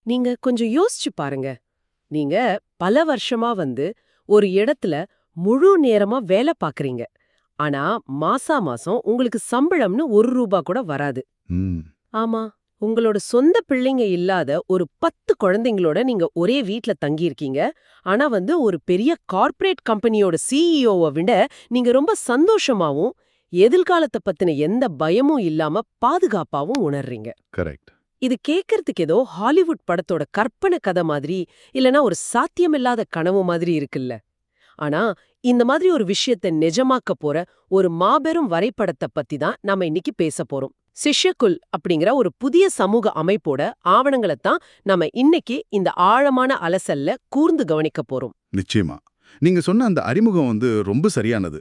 நீங்க கொஞ்சம் யோசிச்சு பாருங்க. நீங்க பல வருஷமா ஒரு இடத்துல முழு நேரமா வேலை பார்க்கறீங்க. ஆனா மாசா மாசம் உங்களுக்கு சம்பளம்னு ரூபா கூட வராது. ம். ஆமா, உங்களோட சொந்த பிள்ளைங்க இல்லாத ஒரு 10 குழந்தைங்களோட நீங்க ஒரே வீட்ல தங்கியிருக்கீங்க. ஆனா ஒரு பெரிய கார்ப்பரேட் கம்பெனியோட சிஇஓவ விட நீங்க ரொம்ப சந்தோஷமாவும், எதிர்காலத்த பத்தின எந்த பயமும் இல்லாம பாதுகாப்பாவும் உணர்றீங்க. கரெக்ட். இது கேட்கறதுக்கு ஏதோ ஹாலிவுட் படத்தோட கற்பனை கதை மாதிரி, இல்லனா ஒரு சாத்தியமில்லாத கனவு மாதிரி இருக்குல்ல. ஆனா இந்த மாதிரி ஒரு விஷயத்தை நிஜமாக்க போற ஒரு மாபெரும் வரைபடத்தை பத்தி தான் நாம இன்னைக்கு பேச போறோம். சிஷ்யகுல் அப்படிங்கிற ஒரு புதிய சமூக அமைப்போட ஆவணங்களைத்தான் நாம இன்னைக்கு இந்த ஆழமான அலசல்ல கூர்ந்து கவனிக்க போறோம். நிச்சயமா. நீங்க சொன்ன அந்த அறிமுகம் ரொம்ப சரியானது.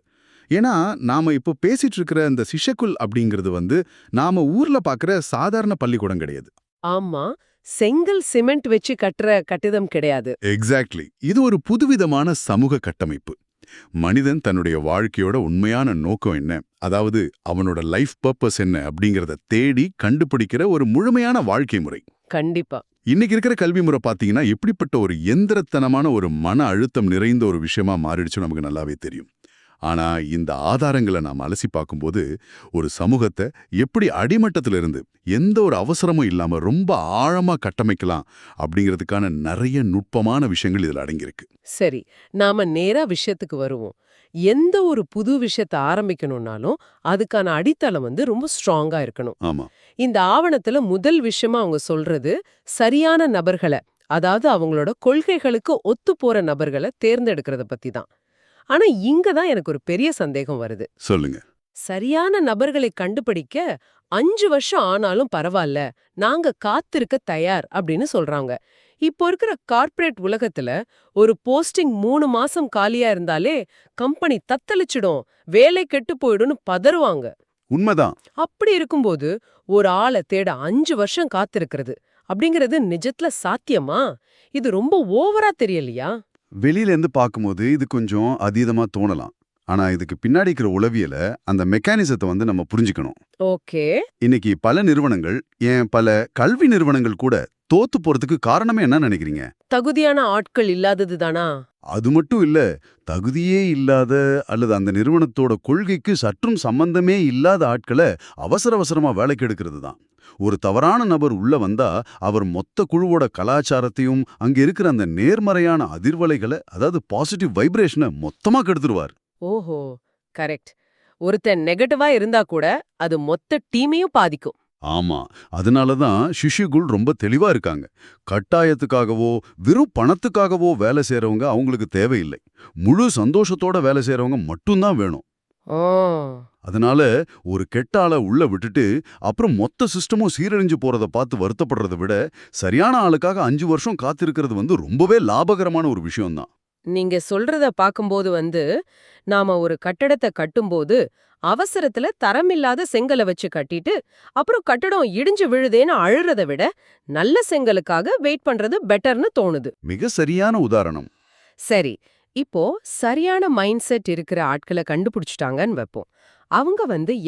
ஏன்னா, நாம இப்போ பேசிட்டு இருக்கிற இந்த சிஷ்யகுல் அப்படிங்கிறது நாம ஊர்ல பார்க்குற சாதாரண பள்ளிக்கூடம் கிடையாது. ஆமா, செங்கல் சிமெண்ட் வச்சு கட்டுற கட்டிடம் கிடையாது. எக்ஸாக்ட்லி. இது ஒரு புதுவிதமான சமூக கட்டமைப்பு. மனிதன் தன்னுடைய வாழ்க்கையோட உண்மையான நோக்கம் என்ன, அதாவது அவனோட லைஃப் பர்பஸ் என்ன அப்படிங்கிறத தேடி கண்டுபிடிக்கிற ஒரு முழுமையான வாழ்க்கை முறை. கண்டிப்பா. இன்னைக்கு இருக்கிற கல்வி முறை பார்த்தீங்கன்னா, எப்படிப்பட்ட ஒரு எந்திரத்தனமான ஒரு மன அழுத்தம் நிறைந்த ஒரு விஷயமா மாறிடுச்சு நமக்கு நல்லாவே தெரியும். ஆனா இந்த ஆதாரங்களை நாம் அலசி பார்க்கும்போது ஒரு சமூகத்தை எப்படி அடிமட்டத்திலிருந்து எந்த ஒரு அவசரமும் இல்லாம ரொம்ப ஆழமா கட்டமைக்கலாம் அப்படிங்கிறதுக்கான நிறைய நுட்பமான விஷயங்கள் இதுல அடங்கியிருக்கு. சரி, நாம நேரா விஷயத்துக்கு வருவோம். எந்த ஒரு புது விஷயத்தை ஆரம்பிக்கணும்னாலும் அதுக்கான அடித்தளம் ரொம்ப ஸ்ட்ராங்கா இருக்கணும். ஆமா. இந்த ஆவணத்துல முதல் விஷயமா அவங்க சொல்றது சரியான நபர்களை, அதாவது அவங்களோட கொள்கைகளுக்கு ஒத்து போற நபர்களை தேர்ந்தெடுக்கிறத பத்தி தான். ஆனா இங்க தான் எனக்கு ஒரு பெரிய சந்தேகம் வருது. சொல்லுங்க. சரியான நபர்களை கண்டுபிடிக்க 5 வருஷம் ஆனாலும் பரவாயில்ல, நாங்க காத்திருக்க தயார் அப்படின்னு சொல்றாங்க. இப்போ இருக்கிற கார்ப்பரேட் உலகத்துல ஒரு போஸ்டிங் 3 மாசம் காலியா இருந்தாலே கம்பெனி தத்தளிச்சிடும், வேலை கெட்டு போயிடும்னு பதறுவாங்க. உண்மைதான். அப்படி இருக்கும்போது ஒரு ஆளை தேட 5 வருஷம் காத்திருக்கிறது அப்படிங்கிறது நிஜத்துல சாத்தியமா? இது ரொம்ப ஓவரா தெரியலையா? வெளியில இருந்து பார்க்கும்போது இது கொஞ்சம் அதீதமா தோணலாம். ஆனா இதுக்கு பின்னாடி இருக்கிற உளவியல, அந்த மெக்கானிசத்தை நம்ம புரிஞ்சுக்கணும். ஓகே. இன்னைக்கு பல நிறுவனங்கள், ஏன் பல கல்வி நிறுவனங்கள் கூட தோத்து போறதுக்கு காரணமே என்ன நினைக்கிறீங்க? தகுதியான ஆட்கள் இல்லாதது தானா? அது மட்டும் இல்ல, தகுதியே இல்லாத அல்லது அந்த நிறுவனத்தோட கொள்கைக்கு சற்றும் சம்பந்தமே இல்லாத ஆட்களை அவசர அவசரமா வேலைக்கு எடுக்கிறது தான். ஒரு தவறான நபர் உள்ள வந்தா அவர் மொத்த குழுவோட கலாச்சாரத்தையும் அங்க இருக்கிற அந்த நேர்மறையான அதிர்வலைகளை, அதாவது பாசிட்டிவ் வைப்ரேஷனை மொத்தமா கெடுத்துருவார். ஓஹோ, கரெக்ட். ஒருத்தன் நெகட்டிவா இருந்தா கூட அது மொத்த டீமையும் பாதிக்கும். ஆமா. அதனால தான் சிஷ்யகுல் ரொம்ப தெளிவா இருக்காங்க. கட்டாயத்துக்காகவோ வெறும் பணத்துக்காகவோ வேலை செய்றவங்க அவங்களுக்கு தேவையில்லை. முழு சந்தோஷத்தோட வேலை செய்றவங்க மட்டும்தான் வேணும். ஓ, அதனால ஒரு கெட்ட ஆள உள்ள விட்டுட்டு அப்புறம் மொத்த சிஸ்டமும் சீரழிஞ்சு போறத பார்த்து வருத்தப்படுறதை விட சரியான ஆளுக்காக 5 வருஷம் காத்திருக்கிறது ரொம்பவே லாபகரமான ஒரு விஷயம்தான். நீங்க சொல்றத பாக்கும்போது நாம ஒரு கட்டடத்தை கட்டும்போது அவசரத்துல தரமில்லாத செங்கலை வச்சு கட்டிட்டு அப்புறம் கட்டடம் இடிஞ்சு விழுதேன்னு அழுறத விட நல்ல செங்கலுக்காக வெயிட் பண்றது பெட்டர்னு தோணுது. மிக சரியான உதாரணம். சரி, இப்போ சரியான மைண்ட் செட் இருக்கிற ஆட்களை கண்டுபிடிச்சிட்டாங்கன்னு வைப்போம். அவங்க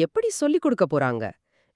எப்படி சொல்லிக் கொடுக்க போறாங்க?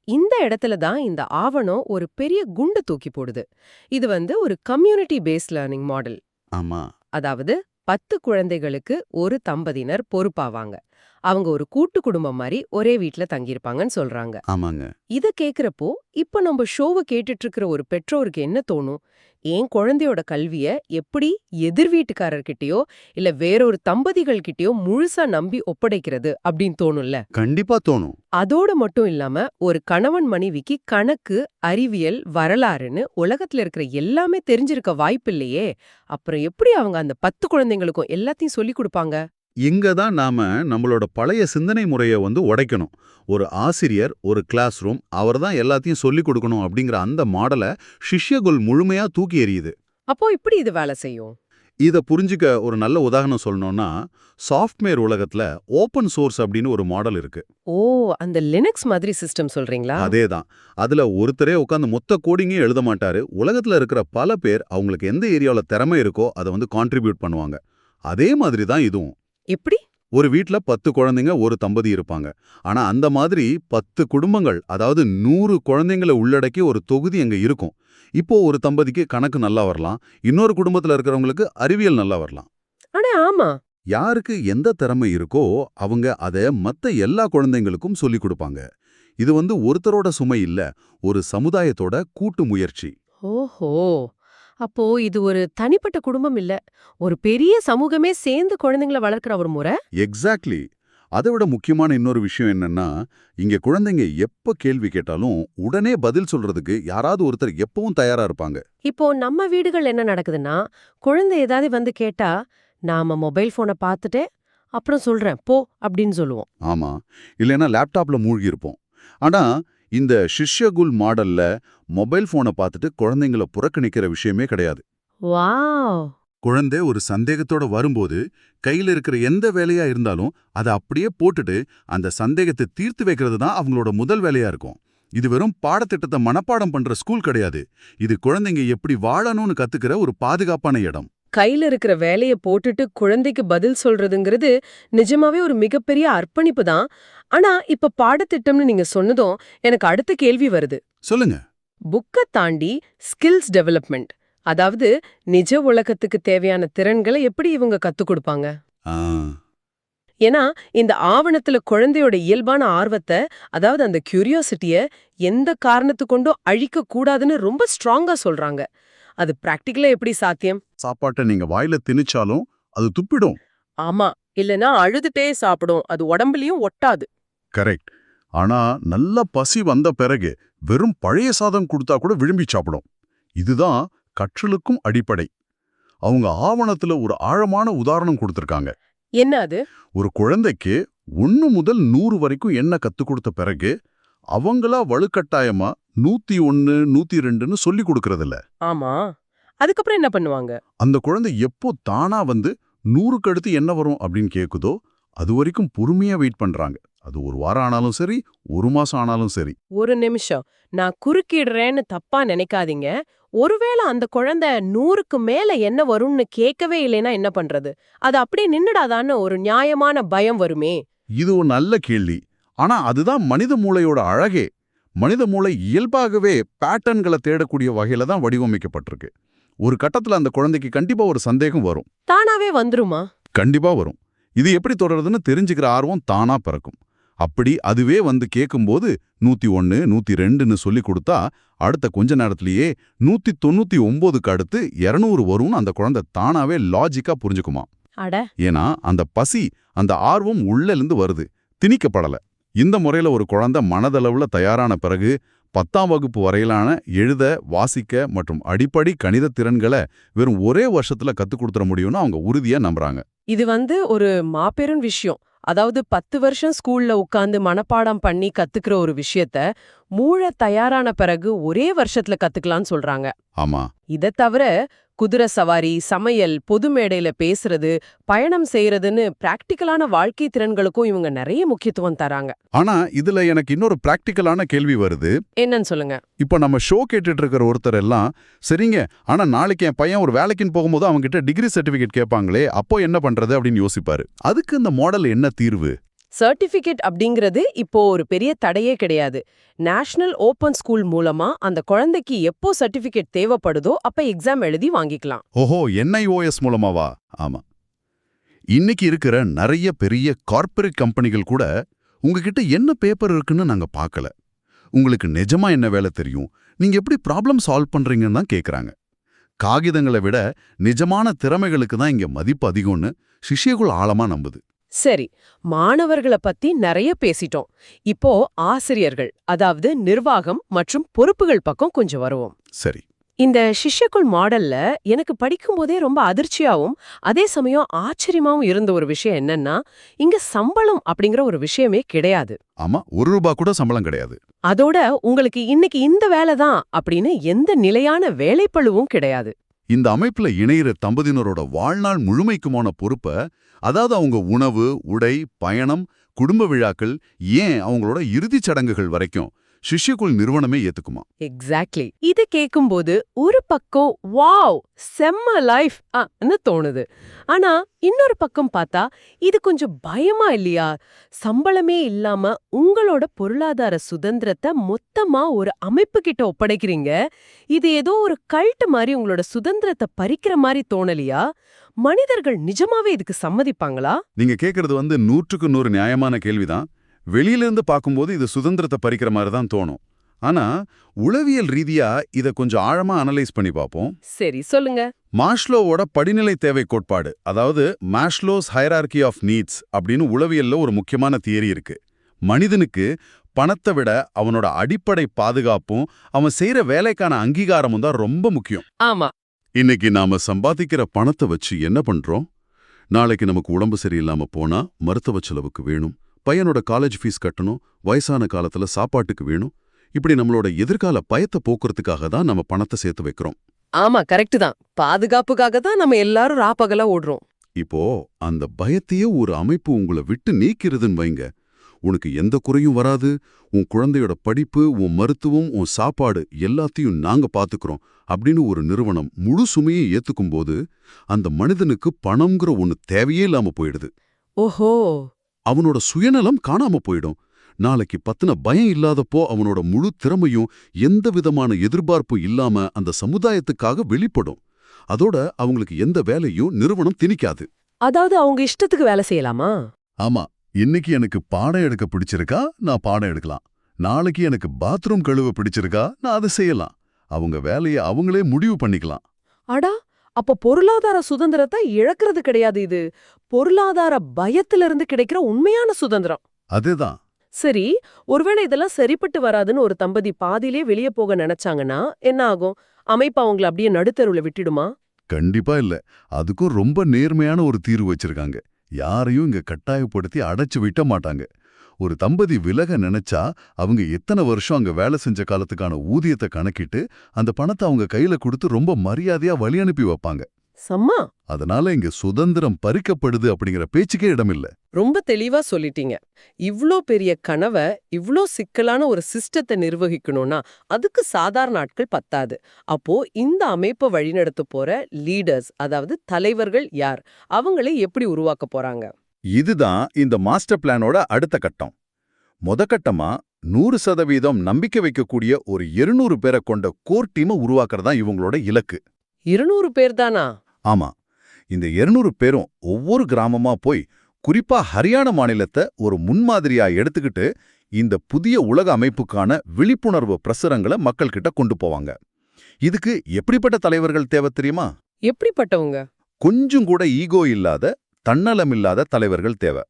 இந்த இடத்துல தான் இந்த ஆவணம் ஒரு பெரிய குண்டு தூக்கி போடுது. இது ஒரு கம்யூனிட்டி பேஸ்ட் லேர்னிங் மாடல். ஆமா. அதாவது 10 குழந்தைகளுக்கு ஒரு தம்பதியினர் பொறுப்பாவாங்க. அவங்க ஒரு கூட்டு குடும்பம் மாதிரி ஒரே வீட்ல தங்கியிருப்பாங்கன்னு சொல்றாங்க. ஆமாங்க. இத கேக்குறப்போ இப்ப நம்ம ஷோவை கேட்டுட்டு இருக்கிற ஒரு பெற்றோருக்கு என்ன தோணும்? என் குழந்தையோட கல்விய எப்படி எதிர் வீட்டுக்காரர்கிட்டயோ இல்ல வேறொரு தம்பதிகள் கிட்டயோ முழுசா நம்பி ஒப்படைக்கிறது அப்படின்னு தோணும்ல. கண்டிப்பா தோணும். அதோட மட்டும் இல்லாம ஒரு கணவன் மனைவிக்கு கணக்கு, அறிவியல், வரலாறுன்னு உலகத்துல இருக்கிற எல்லாமே தெரிஞ்சிருக்க வாய்ப்பில்லையே. அப்புறம் எப்படி அவங்க அந்த 10 குழந்தைங்களுக்கும் எல்லாத்தையும் சொல்லிக் கொடுப்பாங்க? இங்க தான் நாம நம்மளோட பழைய சிந்தனை முறைய உடைக்கணும். ஒரு ஆசிரியர், ஒரு கிளாஸ் ரூம், அவர் தான் எல்லாத்தையும் சொல்லிக் கொடுக்கணும் அப்படிங்கிற அந்த மாடல சிஷ்யகுல் முழுமையா தூக்கி எறியுது. அப்போ இப்படி இது வேலை செய்யும்? இத புரிஞ்சுக்க ஒரு நல்ல உதாரணம் சொல்லணும்னா, சாஃப்ட்வேர் உலகத்துல ஓபன் சோர்ஸ் அப்படின்னு ஒரு மாடல் இருக்கு. ஓ, அந்த லினக்ஸ் மாதிரி சிஸ்டம் சொல்றீங்களா? அதேதான். அதுல ஒருத்தரே உட்கார்ந்து மொத்த கோடிங்கையும் எழுத மாட்டாரு. உலகத்துல இருக்கிற பல பேர் அவங்களுக்கு எந்த ஏரியால திறமை இருக்கோ அதை கான்ட்ரிபியூட் பண்ணுவாங்க. அதே மாதிரி தான் இதுவும். எப்படி? ஒரு வீட்ல 10 குழந்தைங்க ஒரு தம்பதி இருப்பாங்க. ஆனா அந்த மாதிரி 10 குடும்பங்கள், அதாவது 100 குழந்தைங்கள உள்ளடக்கி ஒரு தொகுதி அங்க இருக்கும். இப்போ ஒரு தம்பதிக்கு கணக்கு நல்லா வரலாம். இன்னொரு குடும்பத்துல இருக்கிறவங்களுக்கு அறிவியல் நல்லா வரலாம். ஆனா ஆமா. யாருக்கு எந்த திறமை இருக்கோ அவங்க அத மத்த எல்லா குழந்தைங்களுக்கும் சொல்லிக் கொடுப்பாங்க. இது ஒருத்தரோட சுமை இல்ல, ஒரு சமுதாயத்தோட கூட்டு முயற்சி. ஓஹோ! அப்போ இது ஒரு தனிப்பட்ட குடும்பம் இல்ல. ஒரு பெரிய சமூகமே சேர்ந்து குழந்தைங்கள வளர்க்கிற ஒரு முறை. எக்ஸாக்ட்லி. அதை விட முக்கியமான இன்னொரு விஷயம் என்னன்னா, இங்க குழந்தைங்க எப்ப கேள்வி கேட்டாலும் உடனே பதில் சொல்றதுக்கு யாராவது ஒருத்தர் எப்பவும் தயாரா இருப்பாங்க. இப்போ நம்ம வீடுகள் என்ன நடக்குதுன்னா, குழந்தை ஏதாவது வந்து கேட்டா, நாம மொபைல் ஃபோன பார்த்துட்டேன், அப்புறம் சொல்றேன் போ அப்படின்னு சொல்லுவோம். ஆமா. இல்லைன்னா லேப்டாப்ல மூழ்கி இருப்போம். ஆனா இந்த ஷிஷ்யகுல் மாடல்ல மொபைல் போனை பார்த்துட்டு குழந்தைங்கள புறக்கணிக்கிற விஷயமே கிடையாது. வாவ்! குழந்தை ஒரு சந்தேகத்தோட வரும்போது கையில இருக்கிற எந்த வேலையா இருந்தாலும் அதை அப்படியே போட்டுட்டு அந்த சந்தேகத்தை தீர்த்து வைக்கிறது தான் அவங்களோட முதல் வேலையா இருக்கும். இது வெறும் பாடத்திட்டத்தை மனப்பாடம் பண்ற ஸ்கூல் கிடையாது. இது குழந்தைங்க எப்படி வாழணும்னு கத்துக்கிற ஒரு பாதுகாப்பான இடம். கையில இருக்கிற வேலைய போட்டுட்டு குழந்தைக்கு பதில் சொல்றதுங்கிறது நிஜமாவே ஒரு மிகப்பெரிய அர்ப்பணிப்பு தான். ஆனா, இப்ப பாடத்திட்டம்னு நீங்க சொன்னதும் எனக்கு அடுத்த கேள்வி வருது. சொல்லுங்க. புக்க தாண்டி ஸ்கில்ஸ் டெவலப்மெண்ட், அதாவது நிஜ உலகத்துக்கு தேவையான திறன்களை எப்படி இவங்க கத்துக் கொடுப்பாங்க? ஆ, ஏன்னா இந்த ஆவணத்துல குழந்தையோட இயல்பான ஆர்வத்தை, அதாவது அந்த கியூரியாசிட்டிய எந்த காரணத்து கொண்டும் அழிக்க கூடாதுன்னு ரொம்ப ஸ்ட்ராங்கா சொல்றாங்க. அது பிராக்டிகலா எப்படி சாத்தியம்? சாப்பாட்டை நீங்க வாயில திணிச்சாலும் அது துப்பிடும். ஆமா, இல்லனா அழுதுட்டே சாப்பிடும். அது உடம்புலயும் ஒட்டாது. கரெக்ட். ஆனா நல்ல பசி வந்த பிறகு வெறும் பழைய சாதம் கொடுத்தா கூட விரும்பி சாப்பிடும். இதுதான் கற்றலுக்கும் அடிப்படை. அவங்க ஆவணத்துல ஒரு ஆழமான உதாரணம் கொடுத்திருக்காங்க. என்ன அது? ஒரு குழந்தைக்கு 1 முதல் 100 வரைக்கும் என்ன கத்துக் கொடுத்த பிறகு அவங்களா வலுக்கட்டாயமா 101, 102ன்னு சொல்லி கொடுக்கறதில்ல. ஆமா. அதுக்கப்புறம் என்ன பண்ணுவாங்க? அந்த குழந்தை எப்போ தானா 100க்கு அடுத்து என்ன வரும் அப்படின்னு கேக்குதோ அது வரைக்கும் பொறுமையா வெயிட் பண்றாங்க. அது ஒரு வாரம் ஆனாலும் சரி, ஒரு மாசம் ஆனாலும் சரி. ஒரு நிமிஷம். நான் குறுக்கிடுறேன்னு தப்பா நினைக்காதீங்க. ஒருவேளை அந்த குழந்தை 100க்கு மேல என்ன வரும்னு கேட்கவே இல்லைன்னா என்ன பண்றது? அது அப்படியே நின்னுடாதான்னு ஒரு நியாயமான பயம் வருமே. இது ஒரு நல்ல கேள்வி. ஆனா அதுதான் மனித மூளையோட அழகே. மனித மூளை இயல்பாகவே பேட்டர்ன்களை தேடக்கூடிய வகையில தான் வடிவமைக்கப்பட்டிருக்கு. ஒரு கட்டத்துல அந்த குழந்தைக்கு கண்டிப்பா ஒரு சந்தேகம் வரும். தானாவே வந்துருமா? கண்டிப்பா வரும். இது எப்படி தொடருதுன்னு தெரிஞ்சுக்கிற ஆர்வம் தானா பிறக்கும். அப்படி அதுவே கேட்கும்போது 101, 102ன்னு சொல்லி கொடுத்தா அடுத்த கொஞ்ச நேரத்திலேயே 199க்கு அடுத்து 200 வரும்னு அந்த குழந்தை தானாவே லாஜிக்கா புரிஞ்சுக்குமா. அட, ஏன்னா அந்த பசி, அந்த ஆர்வம் உள்ளிருந்து வருது, திணிக்கப்படல. இந்த முறையில ஒரு குழந்தை மனதளவுல தயாரான பிறகு 10ஆம் வகுப்பு வரையிலான எழுத, வாசிக்க மற்றும் அடிப்படை கணித திறன்களை வெறும் ஒரே வருஷத்துல கத்துக் கொடுத்துட முடியும்னு அவங்க உறுதியா நம்புறாங்க. இது ஒரு மாபெரும் விஷயம். அதாவது 10 வருஷம் ஸ்கூல்ல உட்கார்ந்து மனப்பாடம் பண்ணி கத்துக்கிற ஒரு விஷயத்த மூள தயாரான பிறகு ஒரே வருஷத்துல கத்துக்கலாம்னு சொல்றாங்க. ஆமா. இத தவிர குதிரை சவாரி, சமையல், பொது மேடையில பேசுறது, பயணம் செய்யறதுன்னு பிராக்டிக்கலான வாழ்க்கை திறன்களுக்கும் இவங்க நிறைய முக்கியத்துவம் தராங்க. ஆனா இதுல எனக்கு இன்னொரு பிராக்டிக்கலான கேள்வி வருது. என்னன்னு சொல்லுங்க. இப்ப நம்ம ஷோ கேட்டுட்டு இருக்கிற ஒருத்தர் எல்லாம் சரிங்க, ஆனா நாளைக்கு என் பையன் ஒரு வேலைக்குன்னு போகும்போது அவங்க கிட்ட டிகிரி சர்டிபிகேட் கேட்பாங்களே, அப்போ என்ன பண்றது அப்படின்னு யோசிப்பாரு. அதுக்கு இந்த மாடல் என்ன தீர்வு? சர்டிபிகேட் அப்படிங்கிறது இப்போ ஒரு பெரிய தடையே கிடையாது. நேஷனல் ஓபன் ஸ்கூல் மூலமா அந்த குழந்தைக்கு எப்போ சர்டிபிகேட் தேவைப்படுதோ அப்ப எக்ஸாம் எழுதி வாங்கிக்கலாம். ஓஹோ, NIOS மூலமாவா? ஆமா. இன்னைக்கு இருக்கிற நிறைய பெரிய கார்ப்பரேட் கம்பெனிகள் கூட உங்ககிட்ட என்ன பேப்பர் இருக்குன்னு நாங்க பார்க்கல, உங்களுக்கு நிஜமா என்ன வேலை தெரியும், நீங்க எப்படி ப்ராப்ளம் சால்வ் பண்றீங்கன்னு தான் கேக்குறாங்க. காகிதங்களை விட நிஜமான திறமைகளுக்கு தான் இங்க மதிப்பு அதிகம்னு சிஷ்யகுல் ஆழமா நம்புது. சரி, மாணவர்களை பத்தி நிறைய பேசிட்டோம். இப்போ ஆசிரியர்கள், அதாவது நிர்வாகம் மற்றும் பொறுப்புகள் பக்கம் கொஞ்சம் வருவோம். சரி. இந்த சிஷ்யகுல் மாடல்ல எனக்கு படிக்கும்போதே ரொம்ப அதிர்ச்சியாவும் அதே சமயம் ஆச்சரியமாவும் இருந்த ஒரு விஷயம் என்னன்னா, இங்க சம்பளம் அப்படிங்கிற ஒரு விஷயமே கிடையாது. ஆமா, ₹1 கூட சம்பளம் கிடையாது. அதோட உங்களுக்கு இன்னைக்கு இந்த வேலை தான் அப்படின்னு எந்த நிலையான வேலைப்பளுவும் கிடையாது. இந்த அமைப்புல இணையிற தம்பதியினரோட வாழ்நாள் முழுமைக்குமான பொறுப்பை, அதாவது அவங்க உணவு, உடை, பயணம், குடும்ப விழாக்கள், ஏன் அவங்களோட இறுதிச் சடங்குகள் வரைக்கும் சிஷ்யகுல் நிறுவனமே ஏத்துக்குமா. எக்ஸாக்ட்லி. இது கேக்கும்போது ஒரு பக்கம் வாவ் செம்ம லைஃப் தோணுது. ஆனா இன்னொரு பக்கம் பார்த்தா இது கொஞ்சம் பயமா இல்லையா? சம்பளமே இல்லாம உங்களோட பொருளாதார சுதந்திரத்தை மொத்தமா ஒரு அமைப்பு கிட்ட ஒப்படைக்கிறீங்க. இது ஏதோ ஒரு கல்ட் மாதிரி உங்களோட சுதந்திரத்தை பறிக்கிற மாதிரி தோணலையா? மனிதர்கள் நிஜமாவே இதுக்கு சம்மதிப்பாங்களா? நீங்க கேக்குறது 100க்கு 100 நியாயமான கேள்விதான். வெளியிலிருந்து பார்க்கும்போது இது சுதந்திரத்தை பறிக்கிற மாதிரி தான் தோணும். ஆனா உளவியல் ரீதியா இத கொஞ்சம் ஆழமா அனலைஸ் பண்ணி பார்ப்போம். சரி சொல்லுங்க. மாஸ்லோவோட படிநிலை தேவை கோட்பாடு, அதாவது மாஸ்லோஸ் ஹைரார்கி ஆஃப் நீட்ஸ் அப்படின்னு உளவியல்ல ஒரு முக்கியமான தியரி இருக்கு. மனிதனுக்கு பணத்தை விட அவனோட அடிப்படை பாதுகாப்பும் அவன் செய்யற வேலைக்கான அங்கீகாரமும் தான் ரொம்ப முக்கியம். ஆமா. இன்னைக்கு நாம சம்பாதிக்கிற பணத்தை வச்சு என்ன பண்றோம்? நாளைக்கு நமக்கு உடம்பு சரியில்லாம போனா மருத்துவ செலவுக்கு வேணும், பையனோட காலேஜ் ஃபீஸ் கட்டணும், வயசான காலத்துல சாப்பாட்டுக்கு வேணும். இப்படி நம்மளோட எதிர்கால பயத்தை போக்குறதுக்காக தான் நம்ம பணத்தை சேர்த்து வைக்கிறோம். ஆமா கரெக்ட் தான். பாதுகாப்புக்காக தான் நம்ம எல்லாரும் ராப்பகலா ஓடுறோம். இப்போ அந்த பயத்தையே ஒரு அமைப்பு உங்களை விட்டு நீக்கிறதுன்னு வைங்க. உனக்கு எந்த குறையும் வராது, உன் குழந்தையோட படிப்பு, உன் மருத்துவம், உன் சாப்பாடு எல்லாத்தையும் நாங்க பாத்துக்கிறோம் அப்படின்னு ஒரு நிறுவனம் முழு சுமையை ஏத்துக்கும்போது அந்த மனிதனுக்கு பணம்ங்கிற ஒன்னு தேவையே இல்லாம போயிடுது. ஓஹோ. அவனோட சுயநலம் காணாம போயிடும். நாளைக்கு பத்தின பயம் இல்லாதப்போ அவனோட முழு திறமையும் எந்த விதமான எதிர்பார்ப்பும் இல்லாம அந்த சமுதாயத்துக்காக வெளிப்படும். அதோட அவங்களுக்கு எந்த வேலையும் நிறுவனம் திணிக்காது. அதாவது அவங்க இஷ்டத்துக்கு வேலை செய்யலாமா? ஆமா, இன்னைக்கு எனக்கு பாடம் எடுக்க பிடிச்சிருக்கா, நான் பாடம் எடுக்கலாம். நாளைக்கு எனக்கு பாத்ரூம் கழுவ பிடிச்சிருக்கா, நான் அதை செய்யலாம். அவங்க வேலையை அவங்களே முடிவு பண்ணிக்கலாம். அடா, அப்ப பொருளாதார சுதந்திரத்தை இழக்கிறது கிடையாது. இது பொருளாதார பயத்திலிருந்து கிடைக்கிற உண்மையான சுதந்திரம். அதேதான். சரி, ஒருவேளை இதெல்லாம் சரிப்பட்டு வராதுன்னு ஒரு தம்பதி பாதியிலே வெளியே போக நினைச்சாங்கன்னா என்ன ஆகும்? அமைப்பு அவங்கள அப்படியே நடுத்தருவுல விட்டுடுமா? கண்டிப்பா இல்ல. அதுக்கும் ரொம்ப நேர்மையான ஒரு தீர்வு வச்சிருக்காங்க. யாரையும் இங்க கட்டாயப்படுத்தி அடைச்சு விட்ட மாட்டாங்க. ஒரு தம்பதி விலக நினைச்சா அவங்க எத்தனை வருஷம் அங்க வேலை செஞ்ச காலத்துக்கான ஊதியத்தை கணக்கிட்டு அந்த பணத்தை அவங்க கையில கொடுத்து ரொம்ப மரியாதையா வழி அனுப்பி வைப்பாங்க. சம்மா. அதனால இங்க சுதந்திரம் பறிக்கப்படுது அப்படிங்கிற பேச்சுக்கே இடமில்ல. ரொம்ப தெளிவா சொல்லிட்டீங்க. இவ்ளோ பெரிய கனவை, இவ்ளோ சிக்கலான ஒரு சிஸ்டத்தை நிர்வகிக்கணும்னா அதுக்கு சாதாரண ஆட்கள் பத்தாது. அப்போ இந்த அமைப்பை வழிநடத்த போற லீடர்ஸ், அதாவது தலைவர்கள் யார்? அவங்களை எப்படி உருவாக்க போறாங்க? இதுதான் இந்த மாஸ்டர் பிளானோட அடுத்த கட்டம். முதற்கட்டமா 100% நம்பிக்கை வைக்கக்கூடிய ஒரு 200 பேரை கொண்ட கோர் டீமை உருவாக்குறதா இவங்களோட இலக்கு. 200 பேர் தானா? ஆமா, இந்த 200 பேரும் ஒவ்வொரு கிராமமா போய் குறிப்பா ஹரியானா மாநிலத்தை ஒரு முன்மாதிரியா எடுத்துக்கிட்டு இந்த புதிய உலக அமைப்புக்கான விழிப்புணர்வு பிரசுரங்களை மக்கள் கிட்ட கொண்டு போவாங்க. இதுக்கு எப்படிப்பட்ட தலைவர்கள் தேவை தெரியுமா? எப்படிப்பட்டவங்க? கொஞ்சம் கூட ஈகோ இல்லாத, தன்னலமில்லாத தலைவர்கள் தேவை.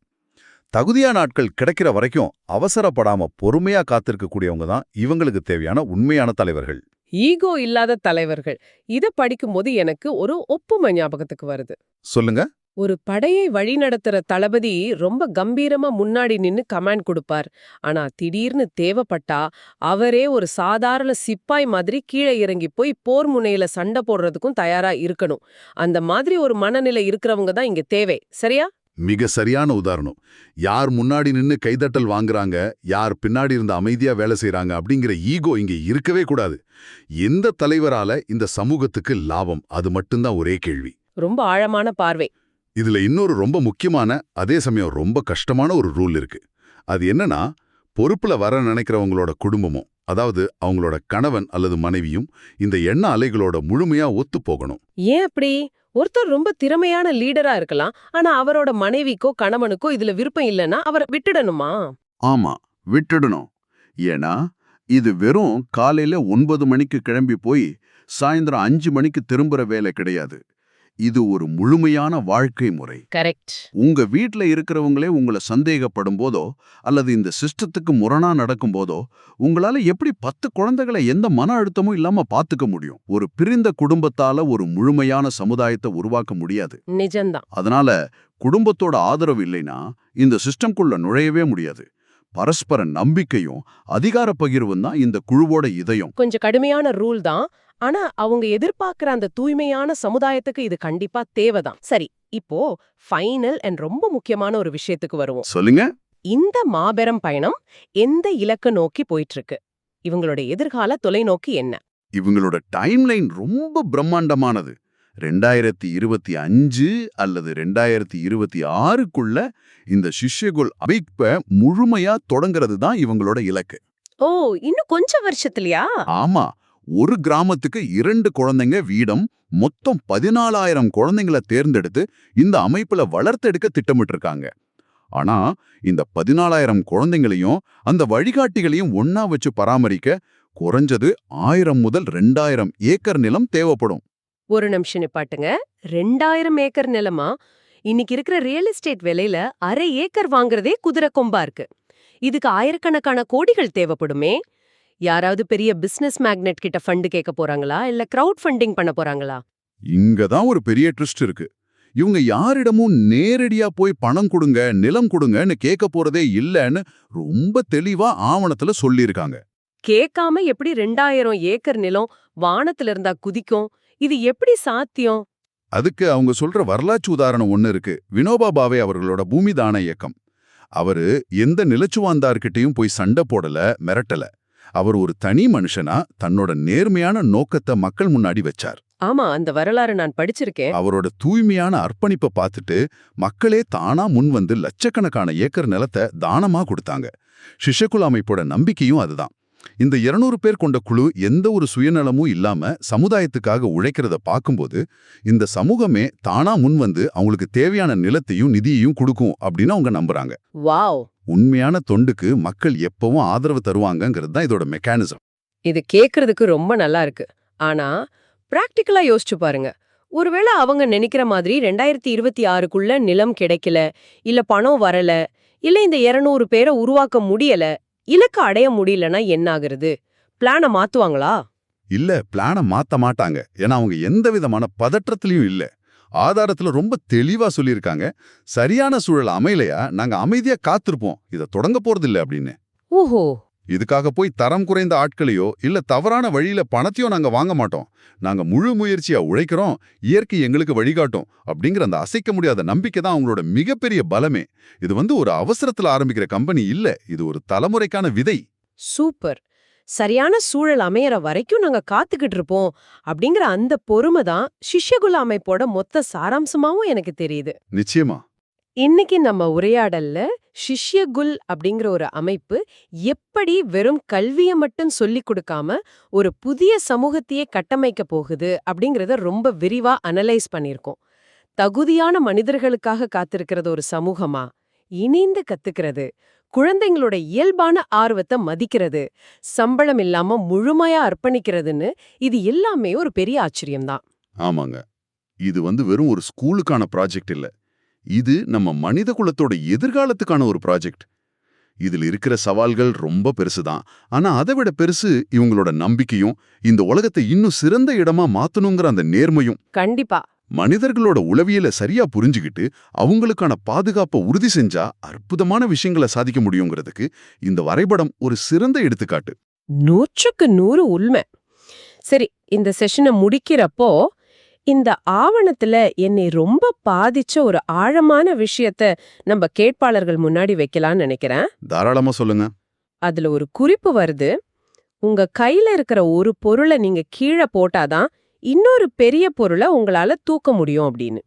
தகுதியான ஆட்கள் கிடைக்கிற வரைக்கும் அவசரப்படாம பொறுமையா காத்திருக்கக்கூடியவங்க தான் இவங்களுக்கு தேவையான உண்மையான தலைவர்கள். ஈகோ இல்லாத தலைவர்கள். இத படிக்கும்போது எனக்கு ஒரு ஒப்புமை ஞாபகத்துக்கு வருது. சொல்லுங்க. ஒரு படையை வழிநடத்துற தளபதி ரொம்ப கம்பீரமா முன்னாடி நின்னு கமாண்ட் கொடுப்பார். ஆனா திடீர்னு தேவைப்பட்டா அவரே ஒரு சாதாரண சிப்பாய் மாதிரி கீழே இறங்கி போய் போர் முனையில சண்டை போடுறதுக்கும் தயாரா இருக்கணும். அந்த மாதிரி ஒரு மனநிலை இருக்கிறவங்க தான் இங்க தேவை. சரியா? மிக சரியான உதாரணம். யார் முன்னாடி நின்னு கைதட்டல் வாங்குறாங்க, யார் பின்னாடி இருந்து அமைதியா வேலை செய்றாங்க அப்படிங்கிற ஈகோ இங்க இருக்கவே கூடாது. எந்த தலைவரால இந்த சமூகத்துக்கு லாபம், அது மட்டும்தான் ஒரே கேள்வி. ரொம்ப ஆழமான பார்வை. இதுல இன்னொரு ரொம்ப முக்கியமான, அதே சமயம் ரொம்ப கஷ்டமான ஒரு ரூல் இருக்கு. அது என்னன்னா, பொறுப்புல வர நினைக்கிறவங்களோட குடும்பமும், அதாவது அவங்களோட கணவன் அல்லது மனைவியும் இந்த எண்ண அலைகளோட முழுமையா ஒத்து போகணும். ஏன் அப்படி? ஒருத்தர் ரொம்ப திறமையான லீடரா இருக்கலாம், ஆனா அவரோட மனைவிக்கோ கணவனுக்கோ இதுல விருப்பம் இல்லைன்னா அவரை விட்டுடணுமா? ஆமா, விட்டுடணும். ஏன்னா இது வெறும் காலையில 9 மணிக்கு கிளம்பி போய் சாயந்தரம் 5 மணிக்கு திரும்புற வேலை கிடையாது. இது ஒரு முழுமையான வாழ்க்கை முறை. கரெக்ட். உங்க வீட்ல இருக்கிறவங்களே உங்களை சந்தேகப்படும் போதோ அல்லது இந்த சிஸ்டத்துக்கு முரணா நடக்கும் போதோ உங்களால எப்படி 10 குழந்தைகளை எந்த மன அழுத்தமும் இல்லாம பாத்துக்க முடியும்? ஒரு பிரிந்த குடும்பத்தால ஒரு முழுமையான சமுதாயத்தை உருவாக்க முடியாது. நிஜம்தான். அதனால குடும்பத்தோட ஆதரவு இல்லைன்னா இந்த சிஸ்டம்குள்ள நுழையவே முடியாது. பரஸ்பர நம்பிக்கையும் அதிகார பகிர்வும் தான் இந்த குழுவோட இதயம். கொஞ்சம் கடுமையான ரூல் தான், ஆனா அவங்க எதிர்பார்க்கிற அந்த தூய்மையான சமுதாயத்துக்கு இது கண்டிப்பா தேவைதான். சரி, இப்போ ஃபைனல் அண்ட் ரொம்ப முக்கியமான ஒரு விஷயத்துக்கு வருவோம். சொல்லுங்க. இந்த மாபெரும் பயணம் எந்த இலக்க நோக்கி போயிட்டு இருக்கு? இவங்களோட எதிர்கால தொலைநோக்கு என்ன? இவங்களோட டைம்லைன் ரொம்ப பிரம்மாண்டமானது. 2025 அல்லது 2026க்குள்ள இந்த சிஷ்யகுல் அமைப்ப முழுமையா தொடங்கிறது தான் இவங்களோட இலக்கு. ஓ, இன்னும் கொஞ்சம் வருஷத்துலயா? ஆமா, ஒரு கிராமத்துக்கு 2 குழந்தைங்க வீதம் மொத்தம் 14,000 குழந்தைங்களை தேர்ந்தெடுத்து இந்த அமைப்புல வளர்த்தெடுக்க திட்டமிட்டிருக்காங்க. ஆனா இந்த 14,000 குழந்தைங்களையும் அந்த வழிகாட்டிகளையும் ஒன்னா வச்சு பராமரிக்க குறைஞ்சது 1000 முதல் 2000 ஏக்கர் நிலம் தேவைப்படும். ஒரு நிமிஷம் நிப்பாட்டுங்க. 2000 ஏக்கர் நிலமா? இன்னைக்கு இருக்கிற ரியல் எஸ்டேட் விலையில அரை ஏக்கர் வாங்குறதே குதிரை கொம்பா இருக்கு. இதுக்கு ஆயிரக்கணக்கான கோடிகள் தேவைப்படுமே. யாராவது பெரிய பிசினஸ் மேக்னெட் கிட்ட ஃபண்டு கேட்க போறாங்களா, இல்ல கிரவுட் ஃபண்டிங் பண்ண போறாங்களா? இங்க தான் ஒரு பெரிய ட்விஸ்ட் இருக்கு. இவங்க யாரிடமும் நேரடியா போய் பணம் கொடுங்க, நிலம் கொடுங்கன்னு கேட்க போறதே இல்லைன்னு ரொம்ப தெளிவா ஆவணத்துல சொல்லியிருக்காங்க. கேட்காம எப்படி 2000 ஏக்கர் நிலம் வானத்துல இருந்தா குதிக்கும்? இது எப்படி சாத்தியம்? அதுக்கு அவங்க சொல்ற வரலாற்று உதாரணம் ஒண்ணு இருக்கு. வினோபா பாவே அவர்களோட பூமி தான இயக்கம். அவரு எந்த நிலச்சுவாந்தார்கிட்டயும் போய் சண்டை போடல, மிரட்டல. அவர் ஒரு தனி மனுஷனா தன்னோட நேர்மையான நோக்கத்தை மக்கள் முன்னாடி வச்சார். ஆமா, அந்த வரலாறு நான் படிச்சிருக்கேன். அவரோட தூய்மையான அர்ப்பணிப்பை பார்த்துட்டு மக்களே தானா முன் வந்து லட்சக்கணக்கான ஏக்கர் நிலத்தை தானமா கொடுத்தாங்க. சிஷ்யகுல அமைப்போட நம்பிக்கையும் அதுதான். இந்த 200 பேர் கொண்ட குழு எந்த ஒரு சுயநலமும் இல்லாம சமுதாயத்துக்காக உழைக்கிறத பார்க்கும்போது இந்த சமூகமே தானா முன் வந்து அவங்களுக்கு தேவையான நிலத்தையும் நிதியையும் கொடுக்கும் அப்படின்னு அவங்க நம்புறாங்க. வாவ்! உண்மையான தொண்டுக்கு மக்கள் எப்பவும் ஆதரவு தருவாங்கங்கிறது தான் இதோட மெக்கானிசம். இது கேக்குறதுக்கு ரொம்ப நல்லா இருக்கு. ஆனா பிராக்டிக்கலா யோசிச்சு பாருங்க. ஒருவேளை அவங்க நினைக்கிற மாதிரி 2026க்குள்ள நிலம் கிடைக்கல, இல்ல பணம் வரல, இல்ல இந்த 200 பேரை உருவாக்க முடியல, இலக்க அடைய முடியலன்னா என்ன ஆகுறது? பிளான மாத்துவாங்களா? இல்ல, பிளான மாத்த மாட்டாங்க. ஏன்னா அவங்க எந்த விதமான பதற்றத்திலயும் இல்ல. ஆதாரத்துல ரொம்ப தெளிவா சொல்லியிருக்காங்க. சரியான சூழல் அமையலையா நாங்க அமைதியா காத்திருப்போம், இதை தொடங்க போறதில்ல அப்படின்னு. ஓஹோ! இதுக்காக போய் தரம் குறைந்த ஆட்களையோ இல்ல தவறான வழியில பணத்தையோ நாங்க வாங்க மாட்டோம். நாங்க முழு முயற்சியா உழைக்கிறோம், இயற்கை எங்களுக்கு வழிகாட்டும் அப்படிங்கிற அந்த அசைக்க முடியாத நம்பிக்கை தான் அவங்களோட மிகப்பெரிய பலமே. இது ஒரு அவசரத்துல ஆரம்பிக்கிற கம்பெனி இல்ல, இது ஒரு தலைமுறைக்கான விதை. சூப்பர். சரியான சூழல் அமையற வரைக்கும் நாங்க காத்துக்கிட்டு இருப்போம் அப்படிங்கிற அந்த பொறுமை தான் சிஷ்யகுல அமைப்போட மொத்த சாராம்சமாவும் எனக்கு தெரியுது. நிச்சயமா. இன்னைக்கு நம்ம உரையாடல்ல சிஷ்யகுல் அப்படிங்கிற ஒரு அமைப்பு எப்படி வெறும் கல்வியை மட்டும் சொல்லிக் கொடுக்காம ஒரு புதிய சமூகத்தையே கட்டமைக்க போகுது அப்படிங்கறத ரொம்ப விரிவா அனலைஸ் பண்ணியிருக்கோம். தகுதியான மனிதர்களுக்காக காத்திருக்கிறது ஒரு சமூகமா, இணைந்து கத்துக்கிறது, குழந்தைங்களோட இயல்பான ஆர்வத்தை மதிக்கிறது, சம்பளம் இல்லாம முழுமையா அர்ப்பணிக்கிறதுன்னு இது எல்லாமே ஒரு பெரிய ஆச்சரியம்தான். ஆமாங்க. இது வெறும் ஒரு ஸ்கூலுக்கான ப்ராஜெக்ட் இல்ல, இது நம்ம மனித குலத்தோட எதிர்காலத்துக்கான ஒரு ப்ராஜெக்ட். இதுல இருக்கிற சவால்கள் ரொம்ப பெருசுதான். ஆனா அதை விட பெருசு இவங்களோட நம்பிக்கையும், இந்த உலகத்தை இன்னும் சிறந்த இடமா மாத்தணுங்கிற அந்த நேர்மையும். கண்டிப்பா. மனிதர்களோட உளவியலை சரியா புரிஞ்சுக்கிட்டு அவங்களுக்கான பாதுகாப்பை உறுதி செஞ்சா அற்புதமான விஷயங்களை சாதிக்க முடியுங்கிறதுக்கு இந்த வரைபடம் ஒரு சிறந்த எடுத்துக்காட்டு. 100க்கு 100 உண்மை. சரி, இந்த செஷனை முடிக்கிறப்போ இந்த ஆவணத்துல என்னை ரொம்ப பாதிச்ச ஒரு ஆழமான விஷயத்த நம்ம கேட்பாளர்கள் முன்னாடி வைக்கலாம்னு நினைக்கிறேன். தாராளமா சொல்லுங்க. அதுல ஒரு குறிப்பு வருது. உங்க கையில இருக்கிற ஒரு பொருளை நீங்க கீழே போட்டாதான் இன்னொரு பெரிய பொருளை உங்களால தூக்க முடியும் அப்படின்னு.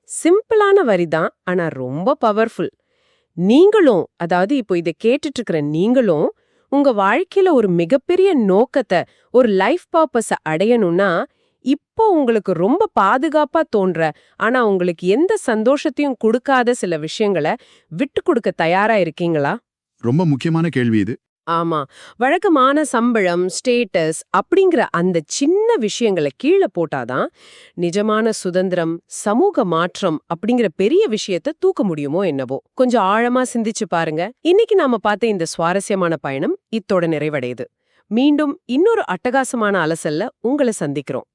சிம்பிளான வரிதான், ஆனா ரொம்ப பவர்ஃபுல். நீங்களும், அதாவது இப்போ இதை கேட்டுட்டு இருக்கிற நீங்களும் உங்க வாழ்க்கையில ஒரு மிகப்பெரிய நோக்கத்தை, ஒரு லைஃப் பர்பஸ அடையணும்னா இப்போ உங்களுக்கு ரொம்ப பாதுகாப்பா தோன்ற, ஆனா உங்களுக்கு எந்த சந்தோஷத்தையும் கொடுக்காத சில விஷயங்களை விட்டு கொடுக்க தயாரா இருக்கீங்களா? ரொம்ப முக்கியமான கேள்வி இது. ஆமா, வழக்கமான சம்பளம், ஸ்டேட்டஸ் அப்படிங்கிற அந்த சின்ன விஷயங்களை கீழே போட்டாதான் நிஜமான சுதந்திரம், சமூக மாற்றம் அப்படிங்கிற பெரிய விஷயத்த தூக்க முடியுமோ என்னவோ. கொஞ்சம் ஆழமா சிந்திச்சு பாருங்க. இன்னைக்கு நாம பார்த்த இந்த சுவாரஸ்யமான பயணம் இத்தோட நிறைவடையுது. மீண்டும் இன்னொரு அட்டகாசமான அலசல்ல உங்களை சந்திக்கிறோம்.